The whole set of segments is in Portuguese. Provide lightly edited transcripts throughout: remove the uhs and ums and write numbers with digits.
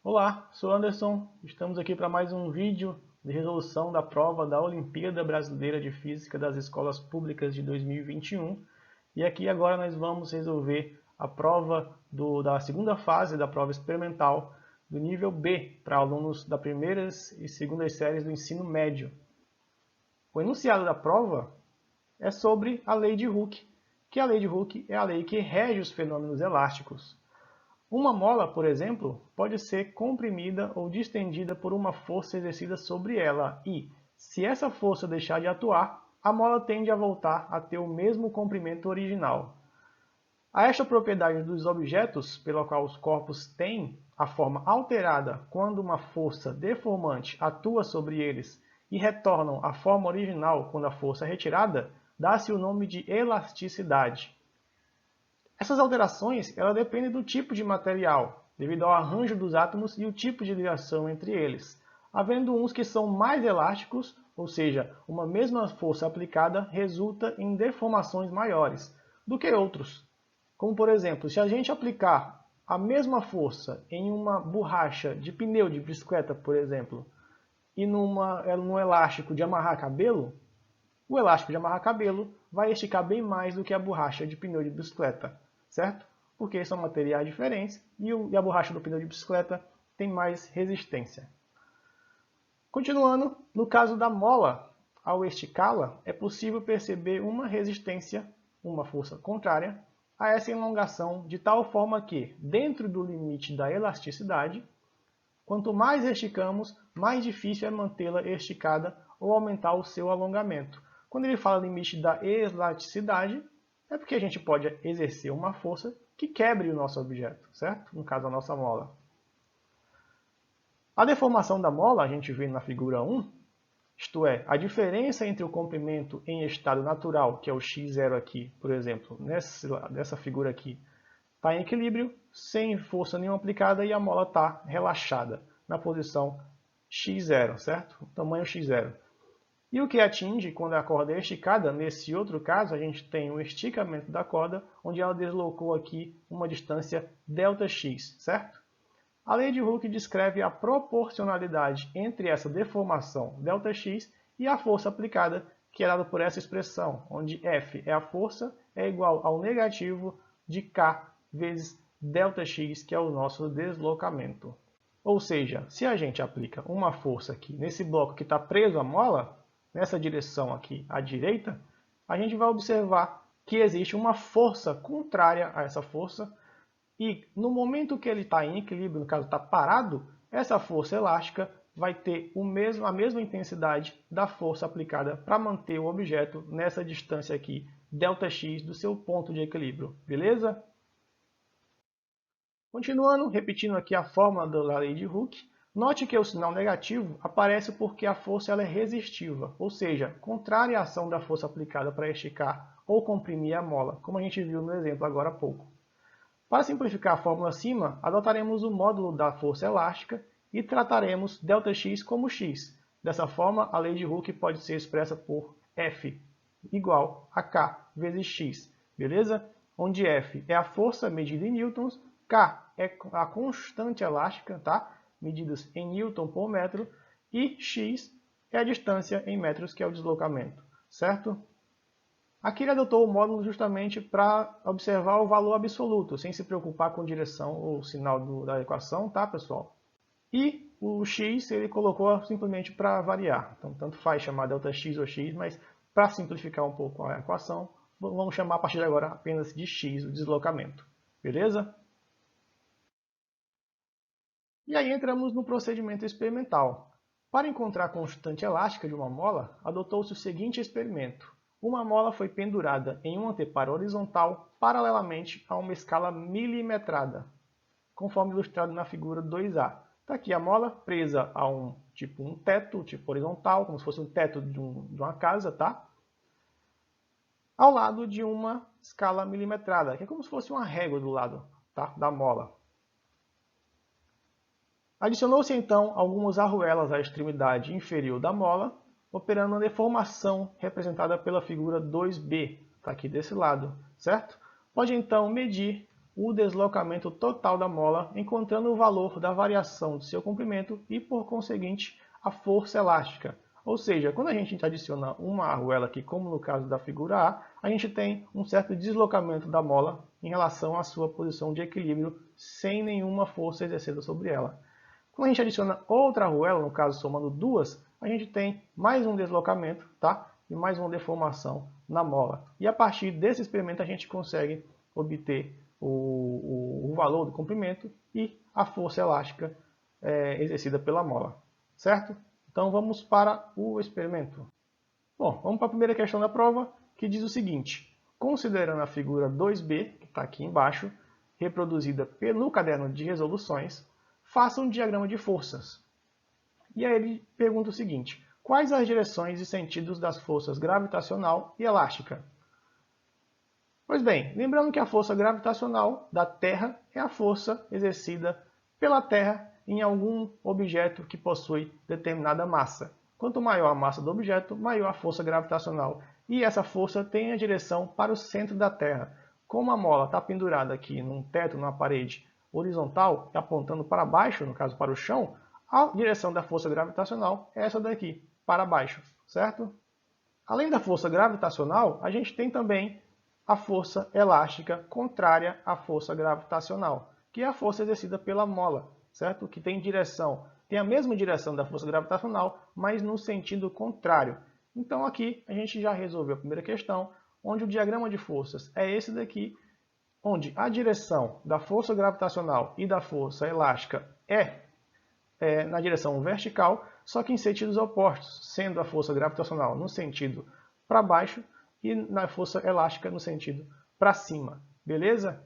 Olá, sou Anderson. Estamos aqui para mais um vídeo de resolução da prova da Olimpíada Brasileira de Física das Escolas Públicas de 2021. E aqui agora nós vamos resolver a prova da segunda fase da prova experimental do nível B para alunos das primeiras e segundas séries do ensino médio. O enunciado da prova é sobre a lei de Hooke, que a lei de Hooke é a lei que rege os fenômenos elásticos. Uma mola, por exemplo, pode ser comprimida ou distendida por uma força exercida sobre ela e, se essa força deixar de atuar, a mola tende a voltar a ter o mesmo comprimento original. A esta propriedade dos objetos, pela qual os corpos têm a forma alterada quando uma força deformante atua sobre eles e retornam à forma original quando a força é retirada, dá-se o nome de elasticidade. Essas alterações dependem do tipo de material, devido ao arranjo dos átomos e o tipo de ligação entre eles, havendo uns que são mais elásticos, ou seja, uma mesma força aplicada resulta em deformações maiores, do que outros. Como por exemplo, se a gente aplicar a mesma força em uma borracha de pneu de bicicleta, por exemplo, e num elástico de amarrar cabelo, o elástico de amarrar cabelo vai esticar bem mais do que a borracha de pneu de bicicleta, certo? Porque são materiais diferentes e a borracha do pneu de bicicleta tem mais resistência. Continuando, no caso da mola, ao esticá-la, é possível perceber uma resistência, uma força contrária, a essa elongação, de tal forma que, dentro do limite da elasticidade, quanto mais esticamos, mais difícil é mantê-la esticada ou aumentar o seu alongamento. Quando ele fala limite da elasticidade, é porque a gente pode exercer uma força que quebre o nosso objeto, certo? No caso, a nossa mola. A deformação da mola, a gente vê na figura 1, isto é, a diferença entre o comprimento em estado natural, que é o x0 aqui, por exemplo, nessa figura aqui, está em equilíbrio, sem força nenhuma aplicada e a mola está relaxada na posição x0, certo? O tamanho x0. E o que atinge quando a corda é esticada, nesse outro caso, a gente tem o esticamento da corda, onde ela deslocou aqui uma distância ΔX, certo? A lei de Hooke descreve a proporcionalidade entre essa deformação ΔX e a força aplicada, que é dada por essa expressão, onde F é a força, é igual ao negativo de K vezes ΔX, que é o nosso deslocamento. Ou seja, se a gente aplica uma força aqui nesse bloco que está preso à mola, nessa direção aqui à direita, a gente vai observar que existe uma força contrária a essa força e no momento que ele está em equilíbrio, no caso está parado, essa força elástica vai ter a mesma intensidade da força aplicada para manter o objeto nessa distância aqui, ΔX, do seu ponto de equilíbrio, beleza? Continuando, repetindo aqui a fórmula da lei de Hooke, note que o sinal negativo aparece porque a força é resistiva, ou seja, contrária à ação da força aplicada para esticar ou comprimir a mola, como a gente viu no exemplo agora há pouco. Para simplificar a fórmula acima, adotaremos o módulo da força elástica e trataremos ΔX como x. Dessa forma, a lei de Hooke pode ser expressa por F igual a K vezes x, beleza? Onde F é a força medida em newtons, K é a constante elástica, tá? Medidas em newton por metro, e x é a distância em metros, que é o deslocamento, certo? Aqui ele adotou o módulo justamente para observar o valor absoluto, sem se preocupar com direção ou sinal da equação, tá, pessoal? E o x ele colocou simplesmente para variar. Então, tanto faz chamar ΔX ou x, mas para simplificar um pouco a equação, vamos chamar a partir de agora apenas de x, o deslocamento. Beleza? E aí entramos no procedimento experimental. Para encontrar a constante elástica de uma mola, adotou-se o seguinte experimento. Uma mola foi pendurada em um anteparo horizontal paralelamente a uma escala milimetrada, conforme ilustrado na figura 2A. Está aqui a mola presa a um teto, tipo horizontal, como se fosse um teto de uma casa, tá? Ao lado de uma escala milimetrada, que é como se fosse uma régua do lado, tá? Da mola. Adicionou-se então algumas arruelas à extremidade inferior da mola, operando uma deformação representada pela figura 2B, está aqui desse lado, certo? Pode então medir o deslocamento total da mola, encontrando o valor da variação do seu comprimento e, por conseguinte, a força elástica. Ou seja, quando a gente adiciona uma arruela aqui, como no caso da figura A gente tem um certo deslocamento da mola em relação à sua posição de equilíbrio, sem nenhuma força exercida sobre ela. Quando a gente adiciona outra arruela, no caso somando duas, a gente tem mais um deslocamento, tá? E mais uma deformação na mola. E a partir desse experimento a gente consegue obter o valor do comprimento e a força elástica exercida pela mola, certo? Então vamos para o experimento. Bom, vamos para a primeira questão da prova, que diz o seguinte: considerando a figura 2b, que está aqui embaixo, reproduzida pelo caderno de resoluções, faça um diagrama de forças. E aí ele pergunta o seguinte: quais as direções e sentidos das forças gravitacional e elástica? Pois bem, lembrando que a força gravitacional da Terra é a força exercida pela Terra em algum objeto que possui determinada massa. Quanto maior a massa do objeto, maior a força gravitacional. E essa força tem a direção para o centro da Terra. Como a mola está pendurada aqui num teto, numa parede horizontal, apontando para baixo, no caso para o chão, a direção da força gravitacional é essa daqui, para baixo, certo? Além da força gravitacional, a gente tem também a força elástica contrária à força gravitacional, que é a força exercida pela mola, certo? Que tem a mesma direção da força gravitacional, mas no sentido contrário. Então aqui a gente já resolveu a primeira questão, onde o diagrama de forças é esse daqui, onde a direção da força gravitacional e da força elástica é na direção vertical, só que em sentidos opostos, sendo a força gravitacional no sentido para baixo e na força elástica no sentido para cima, beleza?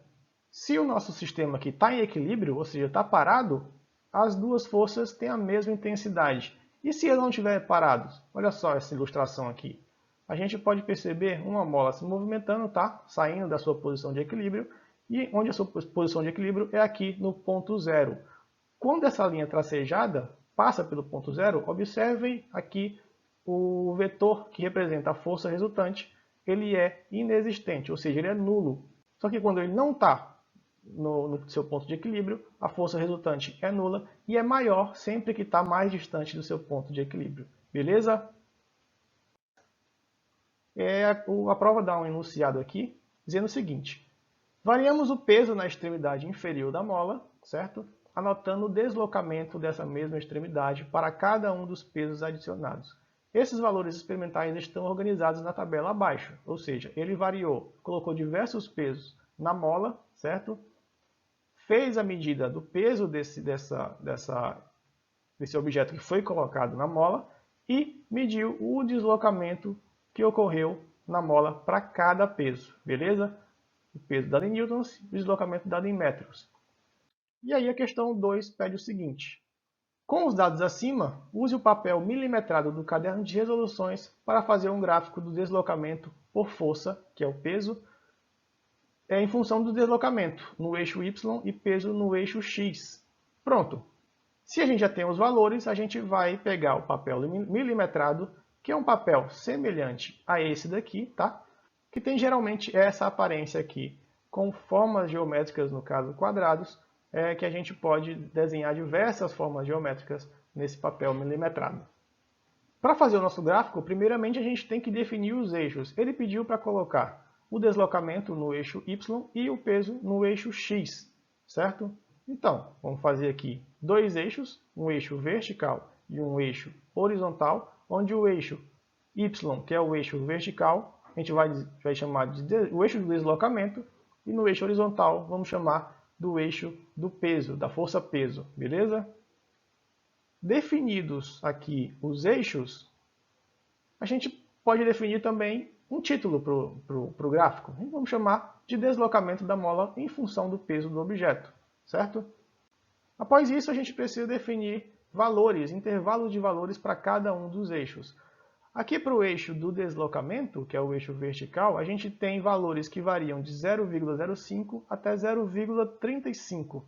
Se o nosso sistema aqui está em equilíbrio, ou seja, está parado, as duas forças têm a mesma intensidade. E se ele não estiver parado? Olha só essa ilustração aqui. A gente pode perceber uma mola se movimentando, tá? Saindo da sua posição de equilíbrio, e onde a sua posição de equilíbrio é aqui no ponto zero. Quando essa linha tracejada passa pelo ponto zero, observem aqui o vetor que representa a força resultante, ele é inexistente, ou seja, ele é nulo. Só que quando ele não está no seu ponto de equilíbrio, a força resultante é nula e é maior sempre que está mais distante do seu ponto de equilíbrio. Beleza? A prova dá um enunciado aqui, dizendo o seguinte: variamos o peso na extremidade inferior da mola, certo? Anotando o deslocamento dessa mesma extremidade para cada um dos pesos adicionados. Esses valores experimentais estão organizados na tabela abaixo, ou seja, ele variou, colocou diversos pesos na mola, certo? Fez a medida do peso desse objeto que foi colocado na mola e mediu o deslocamento que ocorreu na mola para cada peso, beleza? O peso dado em newtons e o deslocamento dado em metros. E aí a questão 2 pede o seguinte: com os dados acima, use o papel milimetrado do caderno de resoluções para fazer um gráfico do deslocamento por força, que é o peso, em função do deslocamento no eixo Y e peso no eixo X. Pronto. Se a gente já tem os valores, a gente vai pegar o papel milimetrado, que é um papel semelhante a esse daqui, tá? Que tem geralmente essa aparência aqui, com formas geométricas, no caso quadrados, que a gente pode desenhar diversas formas geométricas nesse papel milimetrado. Para fazer o nosso gráfico, primeiramente a gente tem que definir os eixos. Ele pediu para colocar o deslocamento no eixo Y e o peso no eixo X, certo? Então, vamos fazer aqui dois eixos, um eixo vertical e um eixo horizontal, onde o eixo Y, que é o eixo vertical, a gente vai chamar de o eixo do deslocamento, e no eixo horizontal vamos chamar do eixo do peso, da força peso, beleza? Definidos aqui os eixos, a gente pode definir também um título para o gráfico. Vamos chamar de deslocamento da mola em função do peso do objeto, certo? Após isso, a gente precisa definir valores, intervalos de valores para cada um dos eixos. Aqui para o eixo do deslocamento, que é o eixo vertical, a gente tem valores que variam de 0,05 até 0,35.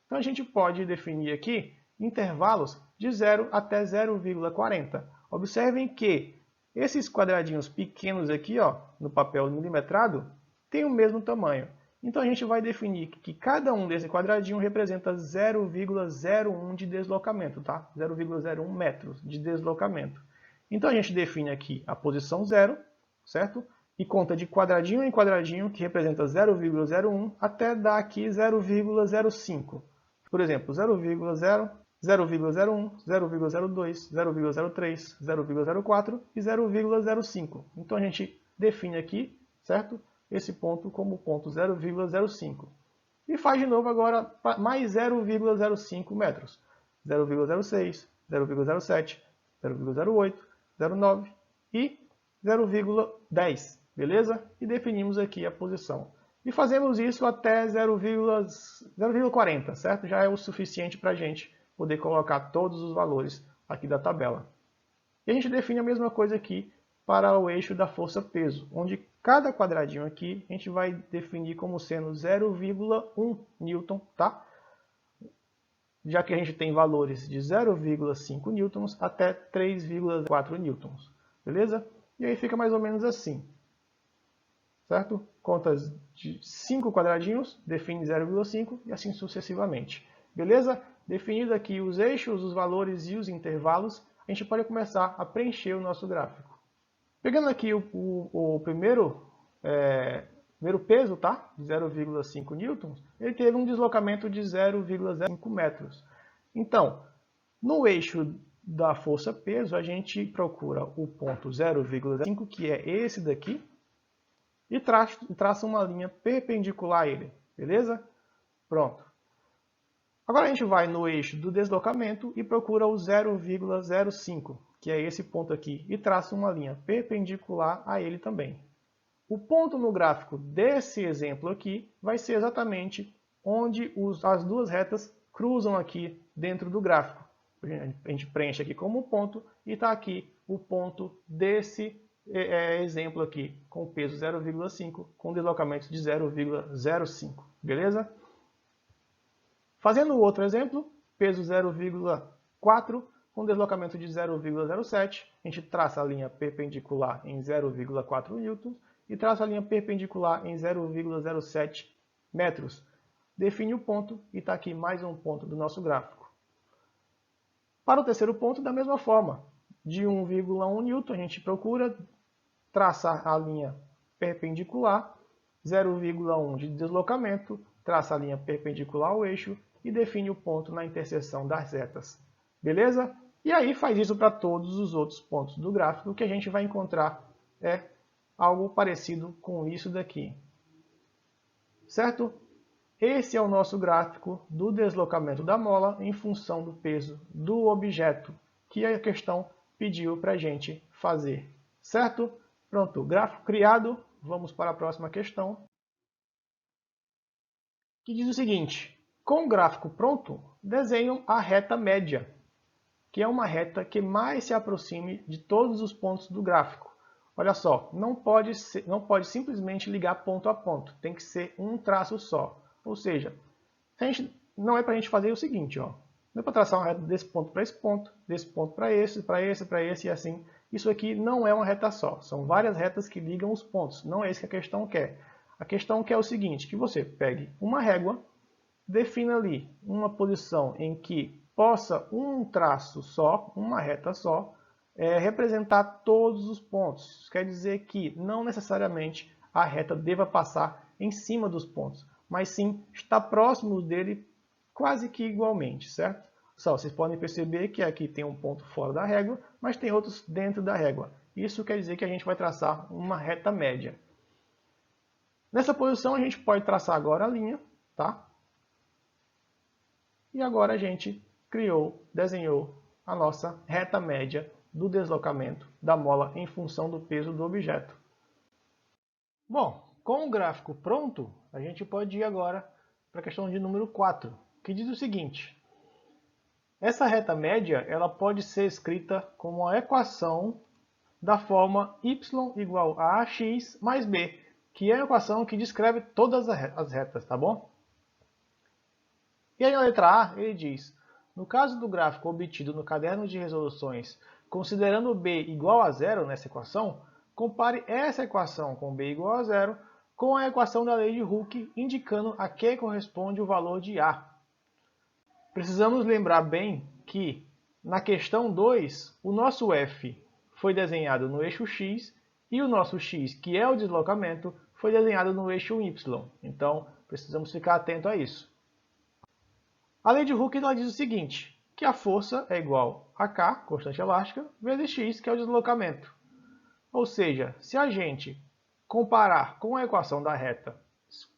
Então a gente pode definir aqui intervalos de 0 até 0,40. Observem que esses quadradinhos pequenos aqui, ó, no papel milimetrado, têm o mesmo tamanho. Então a gente vai definir que cada um desse quadradinho representa 0,01 de deslocamento, tá? 0,01 metros de deslocamento. Então a gente define aqui a posição 0, certo? E conta de quadradinho em quadradinho, que representa 0,01, até dar aqui 0,05. Por exemplo, 0,0, 0,01, 0,02, 0,03, 0,04 e 0,05. Então a gente define aqui, certo? Esse ponto como ponto 0,05. E faz de novo agora mais 0,05 metros. 0,06, 0,07, 0,08, 0,9 e 0,10. Beleza? E definimos aqui a posição. E fazemos isso até 0,40, certo? Já é o suficiente para a gente poder colocar todos os valores aqui da tabela. E a gente define a mesma coisa aqui para o eixo da força-peso, onde cada quadradinho aqui a gente vai definir como sendo 0,1 newton, tá? Já que a gente tem valores de 0,5 newtons até 3,4 newtons, beleza? E aí fica mais ou menos assim, certo? Contas de 5 quadradinhos, define 0,5 e assim sucessivamente, beleza? Definido aqui os eixos, os valores e os intervalos, a gente pode começar a preencher o nosso gráfico. Pegando aqui o primeiro peso, tá? De 0,5 newtons, ele teve um deslocamento de 0,05 metros. Então, no eixo da força-peso, a gente procura o ponto 0,5, que é esse daqui, e traça uma linha perpendicular a ele, beleza? Pronto. Agora a gente vai no eixo do deslocamento e procura o 0,05, que é esse ponto aqui, e traça uma linha perpendicular a ele também. O ponto no gráfico desse exemplo aqui vai ser exatamente onde as duas retas cruzam aqui dentro do gráfico. A gente preenche aqui como ponto e está aqui o ponto desse exemplo aqui, com peso 0,5, com deslocamento de 0,05, beleza? Fazendo o outro exemplo, peso 0,4, com deslocamento de 0,07, a gente traça a linha perpendicular em 0,4 newtons e traça a linha perpendicular em 0,07 metros. Define o ponto e está aqui mais um ponto do nosso gráfico. Para o terceiro ponto, da mesma forma, de 1,1 newton, a gente procura traçar a linha perpendicular, 0,1 de deslocamento, traça a linha perpendicular ao eixo e define o ponto na interseção das retas. Beleza? E aí faz isso para todos os outros pontos do gráfico, que a gente vai encontrar algo parecido com isso daqui. Certo? Esse é o nosso gráfico do deslocamento da mola em função do peso do objeto que a questão pediu para a gente fazer. Certo? Pronto, gráfico criado. Vamos para a próxima questão, que diz o seguinte: com o gráfico pronto, desenham a reta média, que é uma reta que mais se aproxime de todos os pontos do gráfico. Olha só, não pode simplesmente ligar ponto a ponto, tem que ser um traço só. Ou seja, não é para a gente fazer o seguinte, ó, não é para traçar uma reta desse ponto para esse ponto, desse ponto para esse, para esse, para esse e assim. Isso aqui não é uma reta só, são várias retas que ligam os pontos, não é isso que a questão quer. A questão quer o seguinte, que você pegue uma régua, defina ali uma posição em que possa um traço só, uma reta só, representar todos os pontos. Isso quer dizer que não necessariamente a reta deva passar em cima dos pontos, mas sim está próximo dele quase que igualmente, certo? Só, vocês podem perceber que aqui tem um ponto fora da régua, mas tem outros dentro da régua. Isso quer dizer que a gente vai traçar uma reta média. Nessa posição a gente pode traçar agora a linha, tá? E agora a gente desenhou a nossa reta média do deslocamento da mola em função do peso do objeto. Bom, com o gráfico pronto, a gente pode ir agora para a questão de número 4, que diz o seguinte: essa reta média ela pode ser escrita como uma equação da forma y igual a ax mais b, que é a equação que descreve todas as retas, tá bom? E aí na letra A ele diz: no caso do gráfico obtido no caderno de resoluções, considerando b igual a zero nessa equação, compare essa equação com b igual a zero com a equação da lei de Hooke, indicando a que corresponde o valor de A. Precisamos lembrar bem que, na questão 2, o nosso F foi desenhado no eixo X e o nosso X, que é o deslocamento, foi desenhado no eixo Y. Então, precisamos ficar atento a isso. A lei de Hooke ela diz o seguinte, que a força é igual a K, constante elástica, vezes X, que é o deslocamento. Ou seja, se a gente comparar com a equação da reta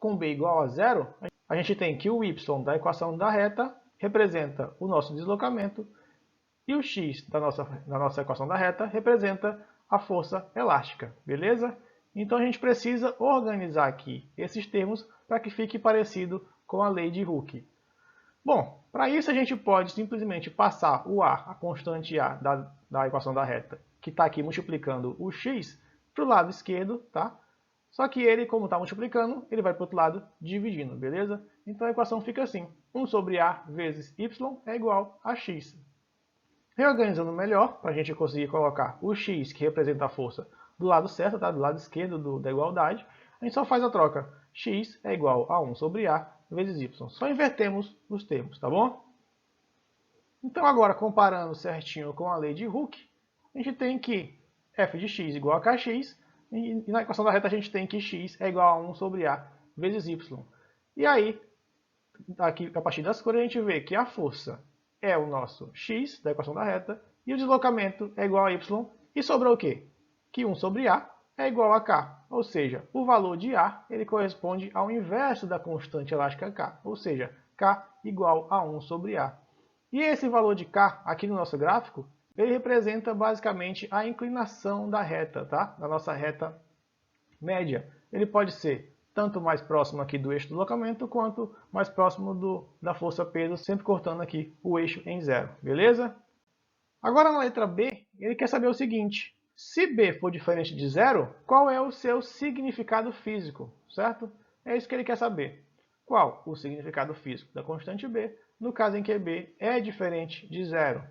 com B igual a zero, a gente tem que o Y da equação da reta representa o nosso deslocamento e o X da nossa equação da reta representa a força elástica, beleza? Então a gente precisa organizar aqui esses termos para que fique parecido com a lei de Hooke. Bom, para isso a gente pode simplesmente passar o A, a constante A da equação da reta, que está aqui multiplicando o X, para o lado esquerdo, tá? Só que ele, como está multiplicando, ele vai para o outro lado dividindo, beleza? Então a equação fica assim, 1 sobre A vezes Y é igual a X. Reorganizando melhor, para a gente conseguir colocar o X, que representa a força, do lado certo, tá? Do lado esquerdo da igualdade, a gente só faz a troca. X é igual a 1 sobre A vezes Y. Só invertemos os termos, tá bom? Então agora, comparando certinho com a lei de Hooke, a gente tem que f de x igual a kx, e na equação da reta a gente tem que x é igual a 1 sobre A vezes Y. E aí, aqui, a partir das cores, a gente vê que a força é o nosso x da equação da reta, e o deslocamento é igual a y, e sobrou o quê? Que 1 sobre A é igual a K, ou seja, o valor de A ele corresponde ao inverso da constante elástica K, ou seja, K igual a 1 sobre A. E esse valor de K, aqui no nosso gráfico, ele representa basicamente a inclinação da reta, tá? Da nossa reta média. Ele pode ser tanto mais próximo aqui do eixo do deslocamento, quanto mais próximo da força peso, sempre cortando aqui o eixo em zero, beleza? Agora na letra B, ele quer saber o seguinte, se B for diferente de zero, qual é o seu significado físico, certo? É isso que ele quer saber. Qual o significado físico da constante B, no caso em que B é diferente de zero?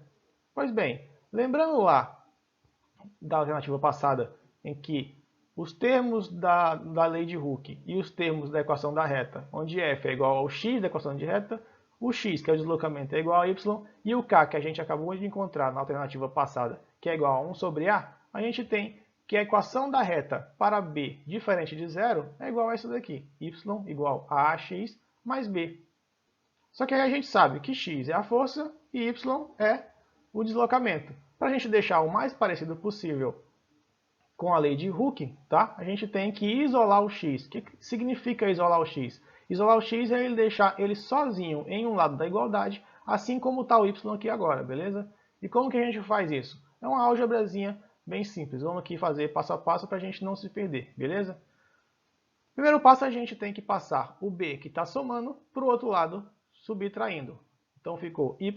Pois bem, lembrando lá da alternativa passada, em que os termos da lei de Hooke e os termos da equação da reta, onde f é igual ao x da equação de reta, o x, que é o deslocamento, é igual a y, e o k, que a gente acabou de encontrar na alternativa passada, que é igual a 1 sobre A, a gente tem que a equação da reta para b diferente de zero é igual a essa daqui, y igual a ax mais b. Só que aí a gente sabe que x é a força e y é o deslocamento. Para a gente deixar o mais parecido possível com a lei de Hooke, tá? A gente tem que isolar o x. O que significa isolar o x? Isolar o x é ele deixar ele sozinho em um lado da igualdade, assim como está o y aqui agora, beleza? E como que a gente faz isso? É uma álgebrazinha bem simples. Vamos aqui fazer passo a passo para a gente não se perder, beleza? Primeiro passo, a gente tem que passar o b que está somando para o outro lado, subtraindo. Então ficou y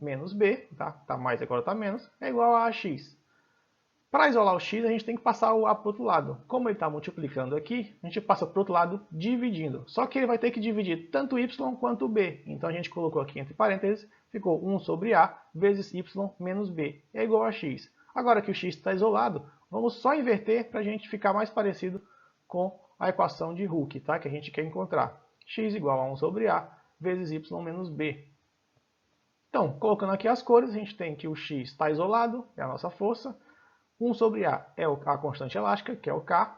menos b, tá? Tá mais, agora está menos, é igual a ax. Para isolar o x, a gente tem que passar o a para o outro lado. Como ele está multiplicando aqui, a gente passa para o outro lado dividindo. Só que ele vai ter que dividir tanto y quanto b. Então a gente colocou aqui entre parênteses, ficou 1 sobre a vezes y menos b, é igual a x. Agora que o x está isolado, vamos só inverter para a gente ficar mais parecido com a equação de Hooke, tá? Que a gente quer encontrar. X igual a 1 sobre a vezes y menos b. Então, colocando aqui as cores, a gente tem que o x está isolado, é a nossa força. 1 sobre A é a constante elástica, que é o K.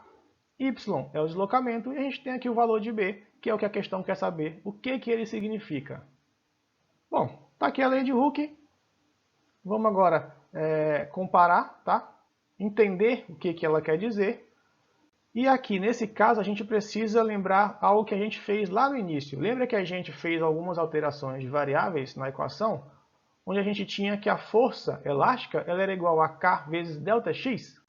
Y é o deslocamento. E a gente tem aqui o valor de B, que é o que a questão quer saber. O que ele significa? Bom, está aqui a lei de Hooke. Vamos agora comparar, tá? Entender o que ela quer dizer. E aqui, nesse caso, a gente precisa lembrar algo que a gente fez lá no início. Lembra que a gente fez algumas alterações de variáveis na equação? Onde a gente tinha que a força elástica ela era igual a K vezes ΔX.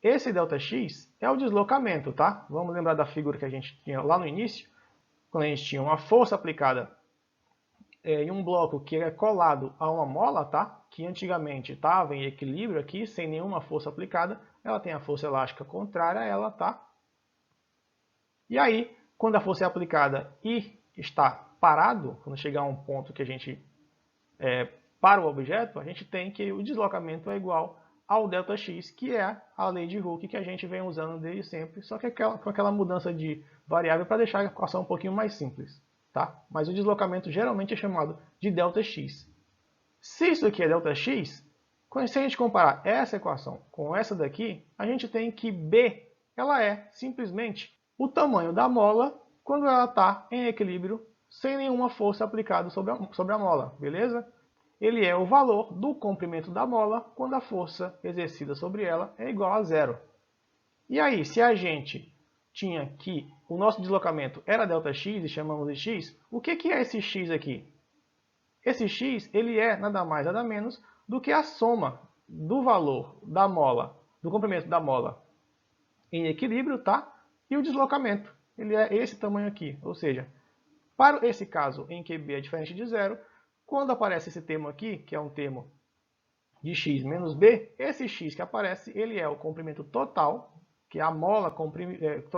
Esse ΔX é o deslocamento, tá? Vamos lembrar da figura que a gente tinha lá no início, quando a gente tinha uma força aplicada em um bloco que é colado a uma mola, tá? Que antigamente estava em equilíbrio aqui, sem nenhuma força aplicada, ela tem a força elástica contrária a ela, tá? E aí, quando a força é aplicada e está parado, quando chegar a um ponto que a gente para o objeto, a gente tem que o deslocamento é igual ao ΔX, que é a lei de Hooke que a gente vem usando desde sempre, só que com aquela mudança de variável para deixar a equação um pouquinho mais simples, tá? Mas o deslocamento geralmente é chamado de ΔX. Se isso aqui é ΔX, se a gente comparar essa equação com essa daqui, a gente tem que B, ela é simplesmente o tamanho da mola quando ela está em equilíbrio sem nenhuma força aplicada sobre a mola, beleza? Ele é o valor do comprimento da mola quando a força exercida sobre ela é igual a zero. E aí, se a gente tinha que o nosso deslocamento era ΔX e chamamos de x, o que é esse x aqui? Esse x ele é nada mais nada menos do que a soma do valor da mola, do comprimento da mola em equilíbrio, tá? E o deslocamento, ele é esse tamanho aqui. Ou seja, para esse caso em que b é diferente de zero, quando aparece esse termo aqui, que é um termo de x menos b, esse x que aparece, ele é o comprimento total, que é a mola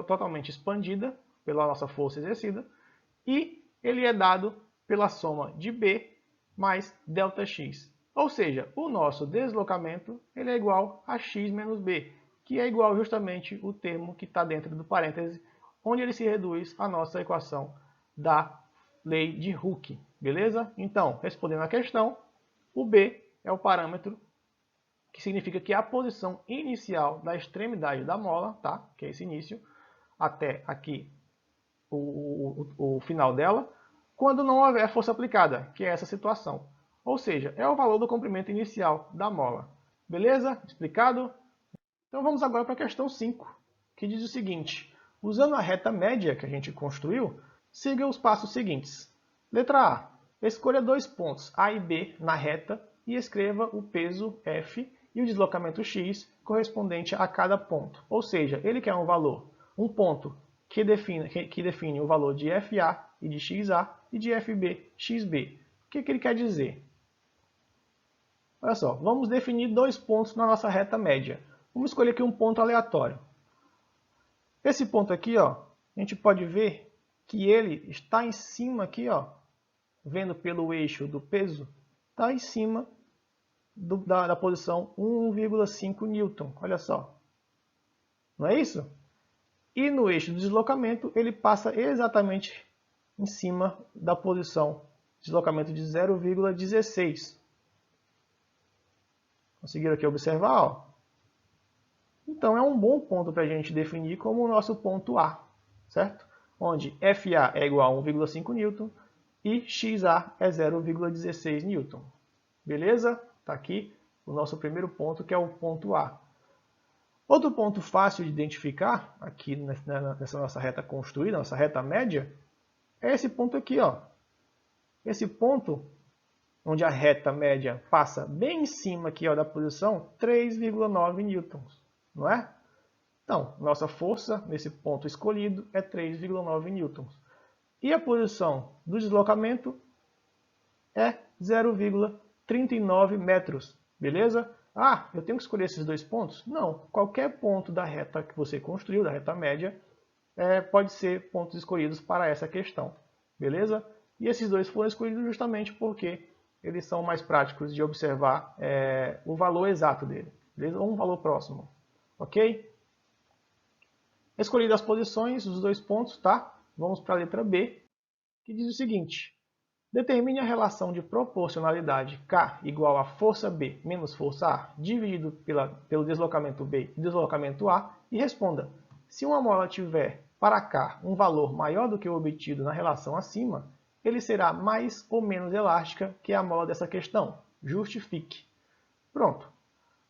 totalmente expandida pela nossa força exercida, e ele é dado pela soma de b mais ΔX. Ou seja, o nosso deslocamento ele é igual a x menos b, que é igual justamente o termo que está dentro do parêntese, onde ele se reduz à nossa equação da lei de Hooke. Beleza? Então, respondendo à questão, o b é o parâmetro que significa que é a posição inicial da extremidade da mola, tá? Que é esse início, até aqui o final dela, quando não houver força aplicada, que é essa situação. Ou seja, é o valor do comprimento inicial da mola. Beleza? Explicado? Então vamos agora para a questão 5, que diz o seguinte: usando a reta média que a gente construiu, siga os passos seguintes. Letra A. Escolha dois pontos A e B na reta e escreva o peso F e o deslocamento x correspondente a cada ponto. Ou seja, ele quer um valor, um ponto que define o valor de FA e de XA e de FB, XB. O que ele quer dizer? Olha só, vamos definir dois pontos na nossa reta média. Vamos escolher aqui um ponto aleatório. Esse ponto aqui, ó, a gente pode ver que ele está em cima aqui, ó, vendo pelo eixo do peso, está em cima da posição 1,5 Newton. Olha só. Não é isso? E no eixo do deslocamento, ele passa exatamente em cima da posição de deslocamento de 0,16. Conseguiram aqui observar? Ó? Então é um bom ponto para a gente definir como o nosso ponto A, certo? Onde FA é igual a 1,5 Newton e XA é 0,16 Newton. Beleza? Está aqui o nosso primeiro ponto, que é o ponto A. Outro ponto fácil de identificar, aqui nessa nossa reta construída, nossa reta média, é esse ponto aqui, ó. Esse ponto, onde a reta média passa bem em cima aqui, ó, da posição 3,9 newtons, não é? Então, nossa força nesse ponto escolhido é 3,9 newtons. E a posição do deslocamento é 0,39 metros, beleza? Ah, eu tenho que escolher esses dois pontos? Não, qualquer ponto da reta que você construiu, da reta média, pode ser pontos escolhidos para essa questão, beleza? E esses dois foram escolhidos justamente porque eles são mais práticos de observar o valor exato dele, beleza? Ou um valor próximo, ok? Escolhidas as posições, os dois pontos, tá? Vamos para a letra B, que diz o seguinte: determine a relação de proporcionalidade K igual a força B menos força A dividido pelo deslocamento B e deslocamento A e responda: se uma mola tiver para K um valor maior do que o obtido na relação acima, ele será mais ou menos elástica que a mola dessa questão. Justifique. Pronto.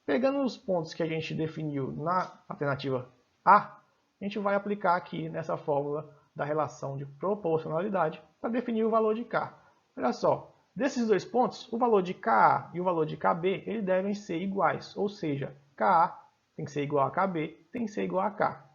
Pegando os pontos que a gente definiu na alternativa A, a gente vai aplicar aqui nessa fórmula da relação de proporcionalidade para definir o valor de K. Olha só, desses dois pontos, o valor de Ka e o valor de Kb eles devem ser iguais, ou seja, Ka tem que ser igual a Kb, tem que ser igual a K.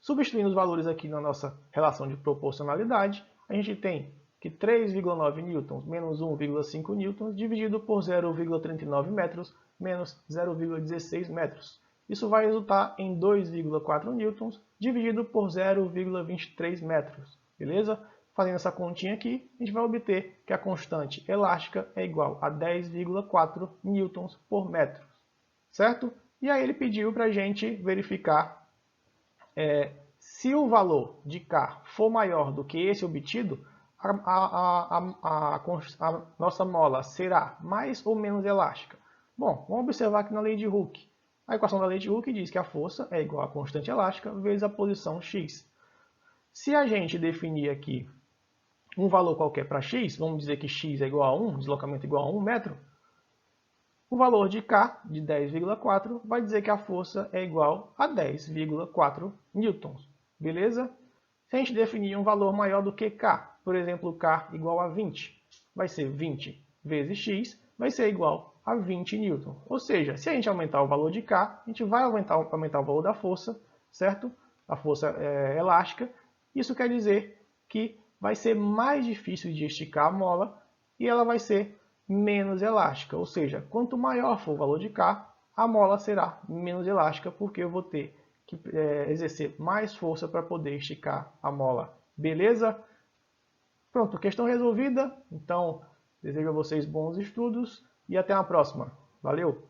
Substituindo os valores aqui na nossa relação de proporcionalidade, a gente tem que 3,9 newtons menos 1,5 newtons dividido por 0,39 metros menos 0,16 metros. Isso vai resultar em 2,4 newtons dividido por 0,23 metros, beleza? Fazendo essa continha aqui, a gente vai obter que a constante elástica é igual a 10,4 newtons por metro, certo? E aí ele pediu para a gente verificar Se o valor de K for maior do que esse obtido, a nossa mola será mais ou menos elástica? Bom, vamos observar aqui na lei de Hooke. A equação da lei de Hooke diz que a força é igual à constante elástica vezes a posição x. Se a gente definir aqui um valor qualquer para x, vamos dizer que x é igual a 1, deslocamento igual a 1 metro, o valor de K, de 10,4, vai dizer que a força é igual a 10,4 newtons. Beleza? Se a gente definir um valor maior do que K, por exemplo, K igual a 20, vai ser 20 vezes x, vai ser igual a 20 newton. Ou seja, se a gente aumentar o valor de K, a gente vai aumentar o valor da força, certo? A força elástica. Isso quer dizer que vai ser mais difícil de esticar a mola e ela vai ser menos elástica. Ou seja, quanto maior for o valor de K, a mola será menos elástica, porque eu vou ter que exercer mais força para poder esticar a mola. Beleza? Pronto, questão resolvida. Então, desejo a vocês bons estudos e até a próxima. Valeu!